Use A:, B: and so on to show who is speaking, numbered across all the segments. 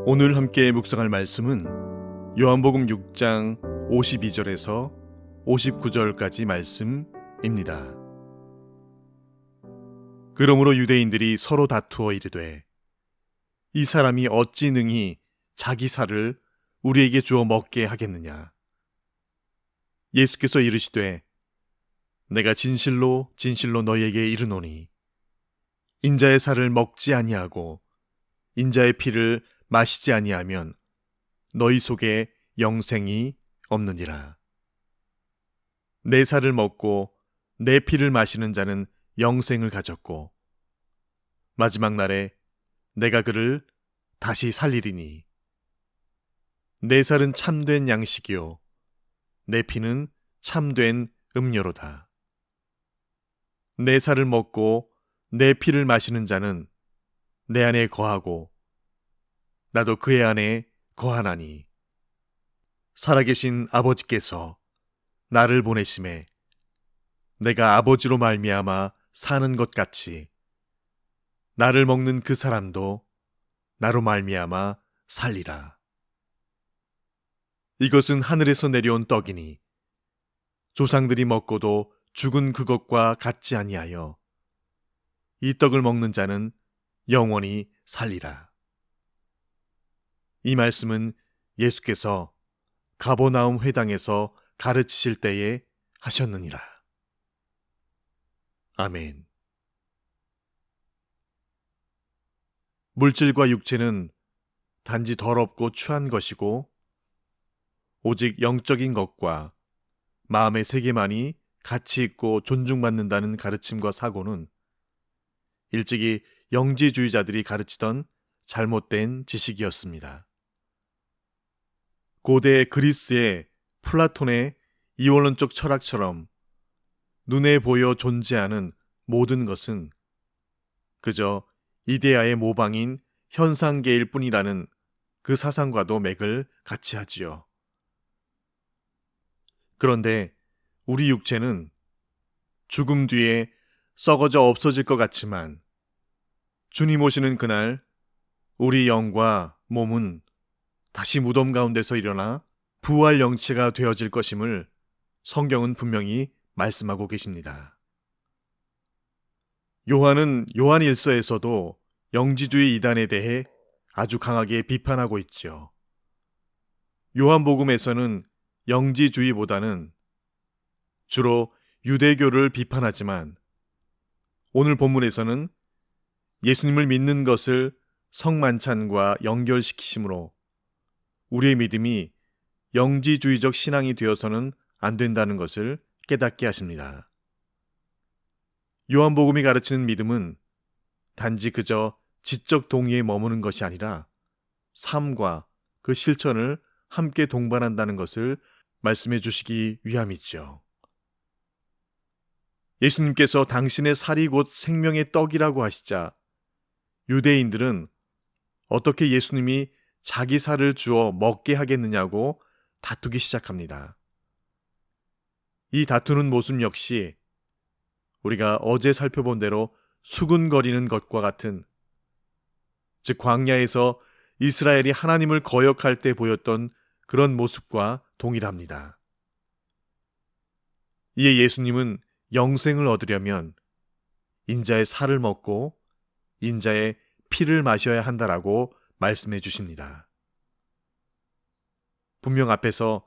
A: 오늘 함께 묵상할 말씀은 요한복음 6장 52절에서 59절까지 말씀입니다. 그러므로 유대인들이 서로 다투어 이르되 이 사람이 어찌 능히 자기 살을 우리에게 주어 먹게 하겠느냐. 예수께서 이르시되 내가 진실로 진실로 너희에게 이르노니 인자의 살을 먹지 아니하고 인자의 피를 마시지 아니하면 너희 속에 영생이 없느니라. 내 살을 먹고 내 피를 마시는 자는 영생을 가졌고 마지막 날에 내가 그를 다시 살리리니 내 살은 참된 양식이요 내 피는 참된 음료로다. 내 살을 먹고 내 피를 마시는 자는 내 안에 거하고 나도 그의 안에 거하나니 살아계신 아버지께서 나를 보내심에 내가 아버지로 말미암아 사는 것 같이 나를 먹는 그 사람도 나로 말미암아 살리라. 이것은 하늘에서 내려온 떡이니 조상들이 먹고도 죽은 그것과 같지 아니하여 이 떡을 먹는 자는 영원히 살리라. 이 말씀은 예수께서 가버나움 회당에서 가르치실 때에 하셨느니라. 아멘. 물질과 육체는 단지 더럽고 추한 것이고 오직 영적인 것과 마음의 세계만이 가치 있고 존중받는다는 가르침과 사고는 일찍이 영지주의자들이 가르치던 잘못된 지식이었습니다. 고대 그리스의 플라톤의 이원론적 철학처럼 눈에 보여 존재하는 모든 것은 그저 이데아의 모방인 현상계일 뿐이라는 그 사상과도 맥을 같이 하지요. 그런데 우리 육체는 죽음 뒤에 썩어져 없어질 것 같지만 주님 오시는 그날 우리 영과 몸은 다시 무덤 가운데서 일어나 부활 영체가 되어질 것임을 성경은 분명히 말씀하고 계십니다. 요한은 요한일서에서도 영지주의 이단에 대해 아주 강하게 비판하고 있죠. 요한복음에서는 영지주의보다는 주로 유대교를 비판하지만 오늘 본문에서는 예수님을 믿는 것을 성만찬과 연결시키심으로 우리의 믿음이 영지주의적 신앙이 되어서는 안 된다는 것을 깨닫게 하십니다. 요한복음이 가르치는 믿음은 단지 그저 지적 동의에 머무는 것이 아니라 삶과 그 실천을 함께 동반한다는 것을 말씀해 주시기 위함이죠. 예수님께서 당신의 살이 곧 생명의 떡이라고 하시자 유대인들은 어떻게 예수님이 자기 살을 주어 먹게 하겠느냐고 다투기 시작합니다. 이 다투는 모습 역시 우리가 어제 살펴본 대로 수군거리는 것과 같은, 즉 광야에서 이스라엘이 하나님을 거역할 때 보였던 그런 모습과 동일합니다. 이에 예수님은 영생을 얻으려면 인자의 살을 먹고 인자의 피를 마셔야 한다라고 말씀해 주십니다. 분명 앞에서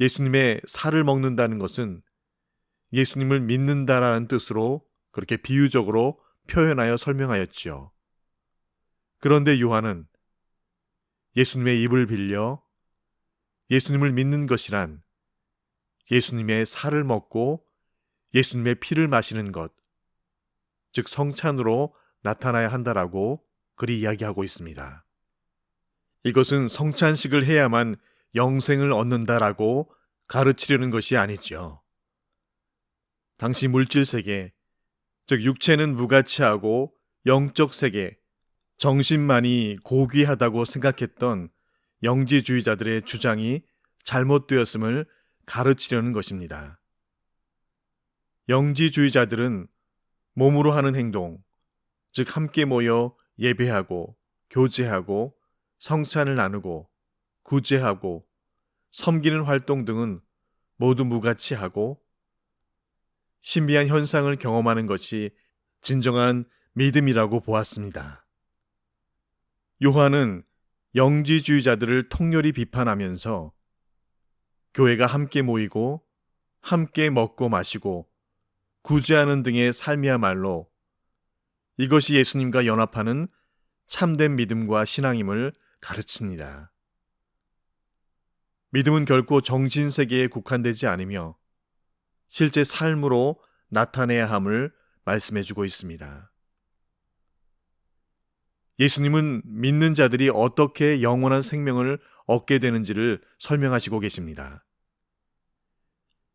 A: 예수님의 살을 먹는다는 것은 예수님을 믿는다라는 뜻으로 그렇게 비유적으로 표현하여 설명하였지요. 그런데 요한은 예수님의 입을 빌려 예수님을 믿는 것이란 예수님의 살을 먹고 예수님의 피를 마시는 것, 즉 성찬으로 나타나야 한다라고 그리 이야기하고 있습니다. 이것은 성찬식을 해야만 영생을 얻는다라고 가르치려는 것이 아니죠. 당시 물질 세계, 즉 육체는 무가치하고 영적 세계, 정신만이 고귀하다고 생각했던 영지주의자들의 주장이 잘못되었음을 가르치려는 것입니다. 영지주의자들은 몸으로 하는 행동, 즉 함께 모여 예배하고 교제하고 성찬을 나누고 구제하고 섬기는 활동 등은 모두 무가치하고 신비한 현상을 경험하는 것이 진정한 믿음이라고 보았습니다. 요한은 영지주의자들을 통렬히 비판하면서 교회가 함께 모이고 함께 먹고 마시고 구제하는 등의 삶이야말로 이것이 예수님과 연합하는 참된 믿음과 신앙임을 가르칩니다. 믿음은 결코 정신세계에 국한되지 않으며 실제 삶으로 나타내야 함을 말씀해주고 있습니다. 예수님은 믿는 자들이 어떻게 영원한 생명을 얻게 되는지를 설명하시고 계십니다.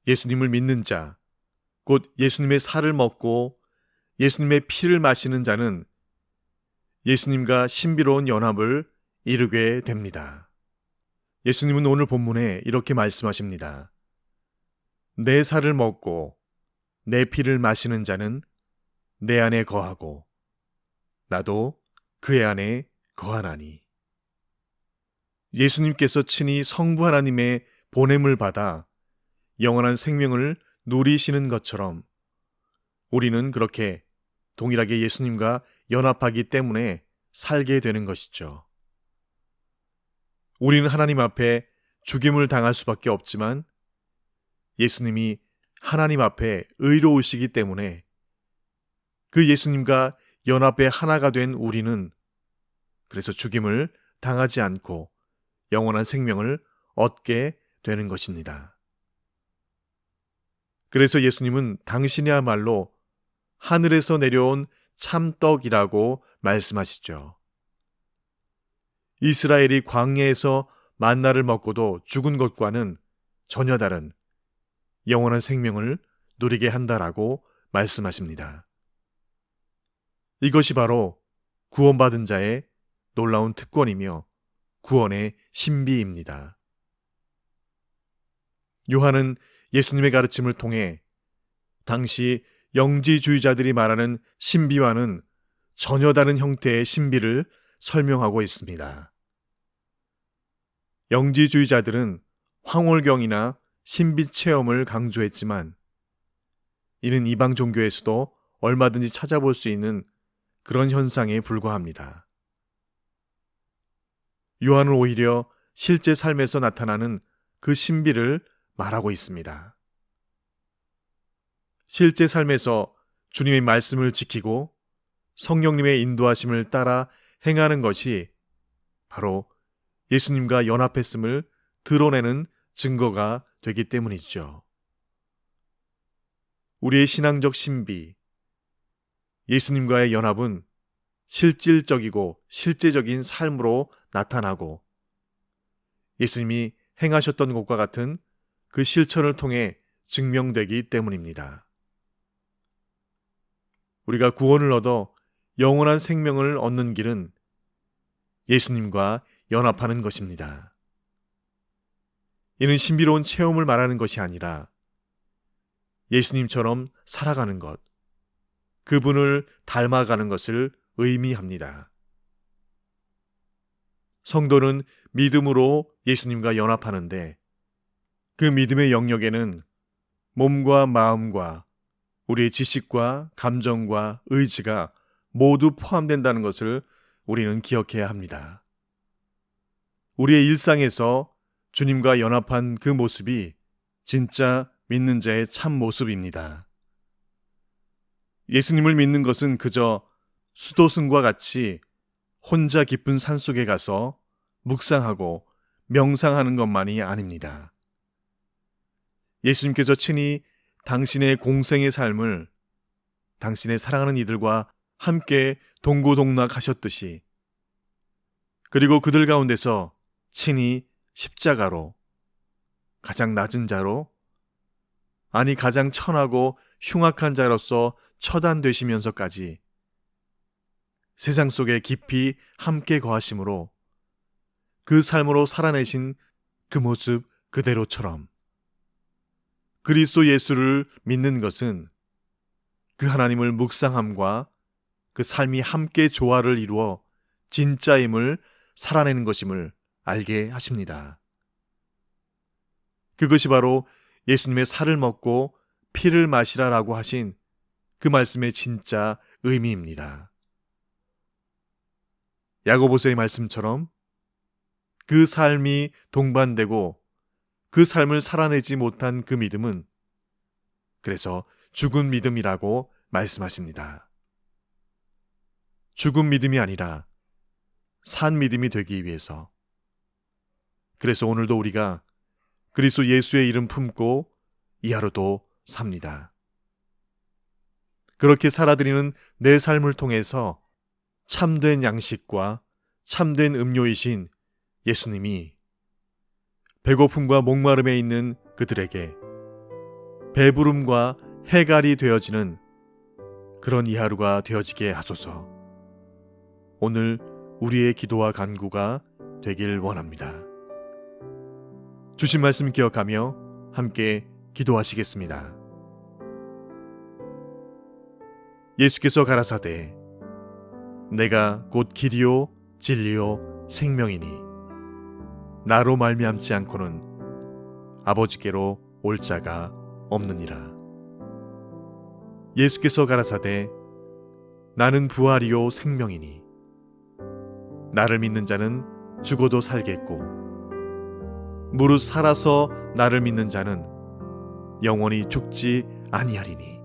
A: 예수님을 믿는 자, 곧 예수님의 살을 먹고 예수님의 피를 마시는 자는 예수님과 신비로운 연합을 이루게 됩니다. 예수님은 오늘 본문에 이렇게 말씀하십니다. 내 살을 먹고 내 피를 마시는 자는 내 안에 거하고 나도 그의 안에 거하나니. 예수님께서 친히 성부 하나님의 보냄을 받아 영원한 생명을 누리시는 것처럼 우리는 그렇게 동일하게 예수님과 연합하기 때문에 살게 되는 것이죠. 우리는 하나님 앞에 죽임을 당할 수밖에 없지만 예수님이 하나님 앞에 의로우시기 때문에 그 예수님과 연합에 하나가 된 우리는 그래서 죽임을 당하지 않고 영원한 생명을 얻게 되는 것입니다. 그래서 예수님은 당신이야말로 하늘에서 내려온 참떡이라고 말씀하시죠. 이스라엘이 광야에서 만나를 먹고도 죽은 것과는 전혀 다른 영원한 생명을 누리게 한다라고 말씀하십니다. 이것이 바로 구원받은 자의 놀라운 특권이며 구원의 신비입니다. 요한은 예수님의 가르침을 통해 당시 영지주의자들이 말하는 신비와는 전혀 다른 형태의 신비를 설명하고 있습니다. 영지주의자들은 황홀경이나 신비 체험을 강조했지만 이는 이방 종교에서도 얼마든지 찾아볼 수 있는 그런 현상에 불과합니다. 요한은 오히려 실제 삶에서 나타나는 그 신비를 말하고 있습니다. 실제 삶에서 주님의 말씀을 지키고 성령님의 인도하심을 따라 행하는 것이 바로 예수님과 연합했음을 드러내는 증거가 되기 때문이죠. 우리의 신앙적 신비, 예수님과의 연합은 실질적이고 실제적인 삶으로 나타나고 예수님이 행하셨던 것과 같은 그 실천을 통해 증명되기 때문입니다. 우리가 구원을 얻어 영원한 생명을 얻는 길은 예수님과 연합하는 것입니다. 이는 신비로운 체험을 말하는 것이 아니라 예수님처럼 살아가는 것, 그분을 닮아가는 것을 의미합니다. 성도는 믿음으로 예수님과 연합하는데 그 믿음의 영역에는 몸과 마음과 우리의 지식과 감정과 의지가 모두 포함된다는 것을 우리는 기억해야 합니다. 우리의 일상에서 주님과 연합한 그 모습이 진짜 믿는 자의 참 모습입니다. 예수님을 믿는 것은 그저 수도승과 같이 혼자 깊은 산속에 가서 묵상하고 명상하는 것만이 아닙니다. 예수님께서 친히 당신의 공생의 삶을 당신의 사랑하는 이들과 함께 동고동락하셨듯이 그리고 그들 가운데서 친히 십자가로 가장 낮은 자로 아니 가장 천하고 흉악한 자로서 처단되시면서까지 세상 속에 깊이 함께 거하심으로 그 삶으로 살아내신 그 모습 그대로처럼 그리스도 예수를 믿는 것은 그 하나님을 묵상함과 그 삶이 함께 조화를 이루어 진짜임을 살아내는 것임을 알게 하십니다. 그것이 바로 예수님의 살을 먹고 피를 마시라라고 하신 그 말씀의 진짜 의미입니다. 야고보서의 말씀처럼 그 삶이 동반되고 그 삶을 살아내지 못한 그 믿음은 그래서 죽은 믿음이라고 말씀하십니다. 죽은 믿음이 아니라 산 믿음이 되기 위해서. 그래서 오늘도 우리가 그리스도 예수의 이름 품고 이 하루도 삽니다. 그렇게 살아드리는 내 삶을 통해서 참된 양식과 참된 음료이신 예수님이 배고픔과 목마름에 있는 그들에게 배부름과 해갈이 되어지는 그런 이 하루가 되어지게 하소서. 오늘 우리의 기도와 간구가 되길 원합니다. 주신 말씀 기억하며 함께 기도하시겠습니다. 예수께서 가라사대 내가 곧 길이요 진리요 생명이니 나로 말미암지 않고는 아버지께로 올 자가 없느니라. 예수께서 가라사대 나는 부활이요 생명이니 나를 믿는 자는 죽어도 살겠고 무릇 살아서 나를 믿는 자는 영원히 죽지 아니하리니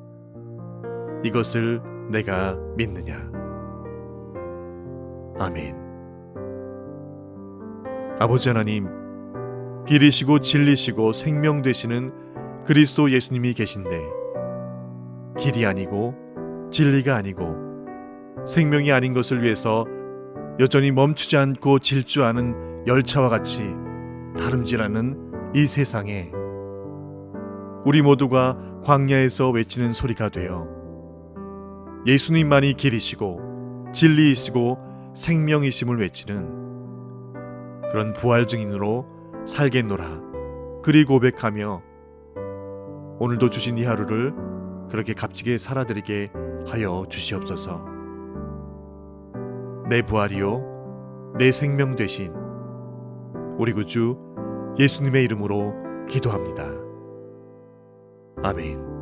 A: 이것을 내가 믿느냐. 아멘. 아버지 하나님, 길이시고 진리시고 생명 되시는 그리스도 예수님이 계신데 길이 아니고 진리가 아니고 생명이 아닌 것을 위해서 여전히 멈추지 않고 질주하는 열차와 같이 다름질하는 이 세상에 우리 모두가 광야에서 외치는 소리가 되어 예수님만이 길이시고 진리이시고 생명이심을 외치는 그런 부활 증인으로 살겠노라. 그리 고백하며 오늘도 주신 이 하루를 그렇게 값지게 살아드리게 하여 주시옵소서. 내 부활이요 내 생명 되신 우리 구주 예수님의 이름으로 기도합니다. 아멘.